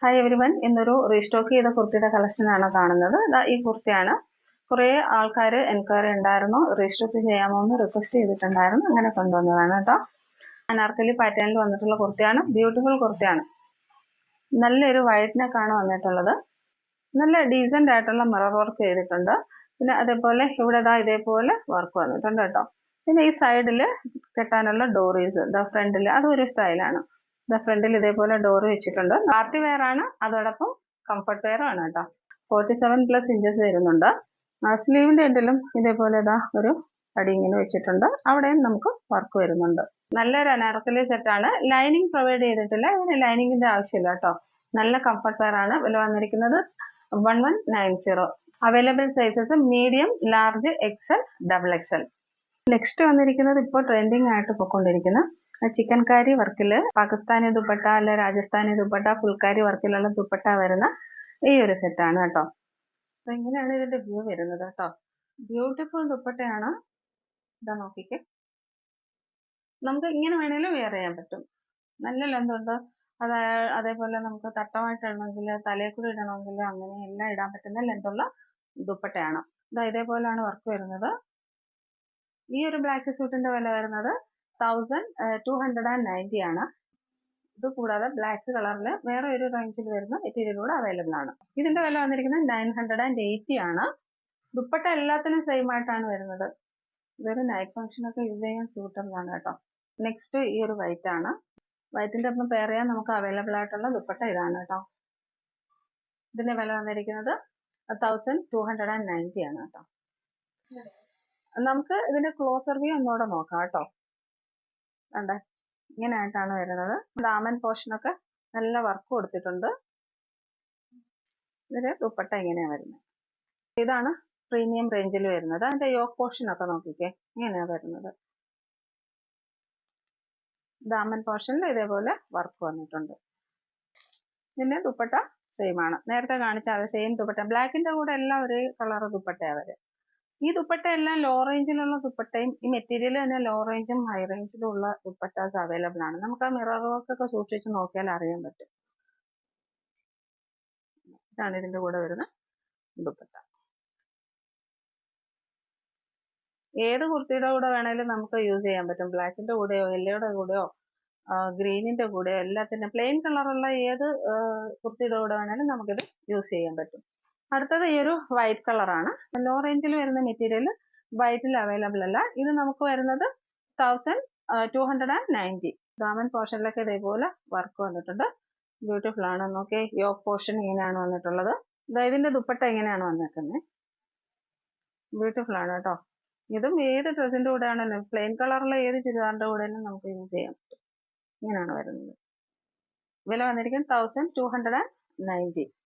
Hi everyone, ഇന്നൊരു restock ചെയ്ത കുർത്തിയുടെ കളക്ഷനാണ് കാണുന്നത്. ഈ കുർത്തിയാണ്. കുറേ ആൾക്കാർ എൻക്വയറി ഉണ്ടായിരുന്നു, റീസ്റ്റോക്ക് ചെയ്യാമോ എന്ന് റിക്വസ്റ്റ് ചെയ്തിട്ടുണ്ടായിരുന്നു. അങ്ങനെ കൊണ്ടുവന്നതാണ് കേട്ടോ. അനാർക്കലി പാറ്റേണിൽ വന്നിട്ടുള്ള കുർത്തിയാണ്. ബ്യൂട്ടിഫുൾ കുർത്തിയാണ്. നല്ലൊരു വൈറ്റ് നെക്കാണ് വന്നിട്ടുള്ളത്. നല്ല ഡീസൻ്റ് ആയിട്ടുള്ള മിറർ വർക്ക് ചെയ്തിട്ടുണ്ട്. പിന്നെ അതേപോലെ ഇവിടെ ഇതേപോലെ വർക്ക് വന്നിട്ടുണ്ട് കേട്ടോ. പിന്നെ ഈ സൈഡിൽ കെട്ടാനുള്ള ഡോറീസ് ഫ്രണ്ടിൽ അതും ഒരു സ്റ്റൈലാണ്. ഫ്രണ്ടിൽ ഇതേപോലെ ഡോർ വെച്ചിട്ടുണ്ട്. പാർട്ടി വെയർ ആണ്, അതോടൊപ്പം കംഫർട്ട് വെയർ ആണ് കേട്ടോ. 47+ ഇഞ്ചസ് വരുന്നുണ്ട്. സ്ലീവിന്റെ എൻഡിലും ഇതേപോലെ ഒരു അടി ഇങ്ങനെ വെച്ചിട്ടുണ്ട്. അവിടെയും നമുക്ക് വർക്ക് വരുന്നുണ്ട്. നല്ലൊരു അനാർക്കലി സെറ്റാണ്. ലൈനിങ് പ്രൊവൈഡ് ചെയ്തിട്ടില്ല, ഇതിന് ലൈനിങ്ങിന്റെ ആവശ്യമില്ല കേട്ടോ. നല്ല കംഫർട്ട് വെയർ ആണ്. വില വന്നിരിക്കുന്നത് 1190. Available sizes medium, large, XL, XXL. Next വന്നിരിക്കുന്നത് ഇപ്പോൾ ട്രെൻഡിങ് ആയിട്ട് പോയിക്കൊണ്ടിരിക്കുന്ന ചിക്കൻ കാരി വർക്കില് പാകിസ്ഥാനി ദുപ്പട്ട അല്ലെ രാജസ്ഥാനി ദുപ്പട്ട ഫുൾക്കാരി വർക്കിലുള്ള ദുപ്പട്ട വരുന്ന ഈ ഒരു സെറ്റാണ് കേട്ടോ. അപ്പൊ ഇങ്ങനെയാണ് ഇതിന്റെ വ്യൂ വരുന്നത് കേട്ടോ. ബ്യൂട്ടിഫുൾ ദുപ്പട്ടയാണ്. ഇതാ നോക്കിക്കേ, നമുക്ക് ഇങ്ങനെ വേണേലും വെയർ ചെയ്യാൻ പറ്റും. നല്ല ലെന്ത് ഉണ്ട്. അതേപോലെ നമുക്ക് തട്ടമായിട്ട് ഇടണമെങ്കിൽ, തലയിൽ കൂടി ഇടണമെങ്കിൽ, അങ്ങനെ എല്ലാം ഇടാൻ പറ്റുന്ന ലെന്തുള്ള ദുപ്പട്ടയാണ്. ഇതേപോലെയാണ് വർക്ക് വരുന്നത്. ഈ ഒരു ബ്ലാക്ക് സ്യൂട്ടിന്റെ വില വരുന്നത് 1290 ആണ്. ഇത് കൂടാതെ ബ്ലാക്ക് കളറിൽ വേറെ ഒരു റേഞ്ചിൽ വരുന്ന മെറ്റീരിയൽ കൂടെ അവൈലബിൾ ആണ്. ഇതിന്റെ വില വന്നിരിക്കുന്നത് 980 ആണ്. ദുപ്പട്ട എല്ലാത്തിനും സെയിം ആയിട്ടാണ് വരുന്നത്. ഇതൊരു നൈറ്റ് ഫംഗ്ഷനൊക്കെ യൂസ് ചെയ്യാൻ സൂട്ടബിൾ ആണ് കേട്ടോ. നെക്സ്റ്റ് ഈ ഒരു വൈറ്റ് ആണ്. വൈറ്റിന്റെ ഒപ്പം പെയർ ചെയ്യാൻ നമുക്ക് അവൈലബിൾ ആയിട്ടുള്ള ദുപ്പട്ട ഇതാണ് കേട്ടോ. ഇതിന്റെ വില വന്നിരിക്കുന്നത് 1290 ആണ് കേട്ടോ. നമുക്ക് ഇതിന്റെ ക്ലോസർ വ്യൂ ഒന്നുകൂടെ നോക്കാം കേട്ടോ. കണ്ടേ, ഇങ്ങനെ ആയിട്ടാണ് വരുന്നത്. ദാമൻ പോർഷനൊക്കെ നല്ല വർക്ക് കൊടുത്തിട്ടുണ്ട്. ഇതിന്റെ ദുപ്പട്ട ഇങ്ങനെയാണ് വരുന്നത്. ഇതാണ് പ്രീമിയം റേഞ്ചിൽ വരുന്നത്. അതിന്റെ യോക്ക് പോർഷൻ ഒക്കെ നോക്കിക്കേ, ഇങ്ങനെയാണ് വരുന്നത്. ദാമൻ പോർഷനിൽ ഇതേപോലെ വർക്ക് വന്നിട്ടുണ്ട്. പിന്നെ ദുപ്പട്ട സെയിം ആണ്, നേരത്തെ കാണിച്ച അതേ സെയിം ദുപ്പട്ട. ബ്ലാക്കിന്റെ കൂടെ എല്ലാം ഒരേ കളർ ദുപ്പട്ടയാണ് വരെ. ഈ ദുപ്പട്ട എല്ലാം ലോ റേഞ്ചിലുള്ള ദുപ്പട്ടയും ഈ മെറ്റീരിയൽ തന്നെ ലോ റേഞ്ചും ഹൈ റേഞ്ചിലും ഉള്ള ദുപ്പട്ടാസ് അവൈലബിൾ ആണ്. നമുക്ക് ആ മിറർ വർക്ക് ഒക്കെ സൂക്ഷിച്ച് നോക്കിയാൽ അറിയാൻ പറ്റും. ഇതാണ് ഇതിന്റെ കൂടെ വരുന്ന ദുപ്പട്ട. ഏത് കുർത്തിയുടെ കൂടെ വേണേലും നമുക്ക് യൂസ് ചെയ്യാൻ പറ്റും. ബ്ലാക്കിന്റെ കൂടെയോ യെല്ലോയുടെ കൂടെയോ ഗ്രീനിന്റെ കൂടെയോ എല്ലാത്തിനും പ്ലെയിൻ കളറുള്ള ഏത് കുർത്തിയുടെ കൂടെ വേണേലും നമുക്കിത് യൂസ് ചെയ്യാൻ പറ്റും. അടുത്തത് ഈ ഒരു വൈറ്റ് കളറാണ്. ലോ റേഞ്ചിൽ വരുന്ന മെറ്റീരിയൽ വൈറ്റിൽ അവൈലബിൾ അല്ല. ഇത് നമുക്ക് വരുന്നത് 1290. ദാമൻ പോർഷനിലൊക്കെ ഇതേപോലെ വർക്ക് വന്നിട്ടുണ്ട്. ബ്യൂട്ടിഫുൾ ആണ്. നോക്കിയേ, യോക്ക് പോർഷൻ ഇങ്ങനെയാണ് വന്നിട്ടുള്ളത്. ഇതിന്റെ ദുപ്പട്ട ഇങ്ങനെയാണ് വന്നിരിക്കുന്നത്. ബ്യൂട്ടിഫുൾ ആണ് കേട്ടോ. ഇതും ഏത് ഡ്രസ്സിന്റെ കൂടെ ആണെങ്കിലും പ്ലെയിൻ കളറുള്ള ഏത് ചുരിദാറിന്റെ കൂടെയും നമുക്ക് യൂസ് ചെയ്യാൻ പറ്റും. ഇങ്ങനെയാണ് വരുന്നത്. വില വന്നിരിക്കുന്നത് 1290.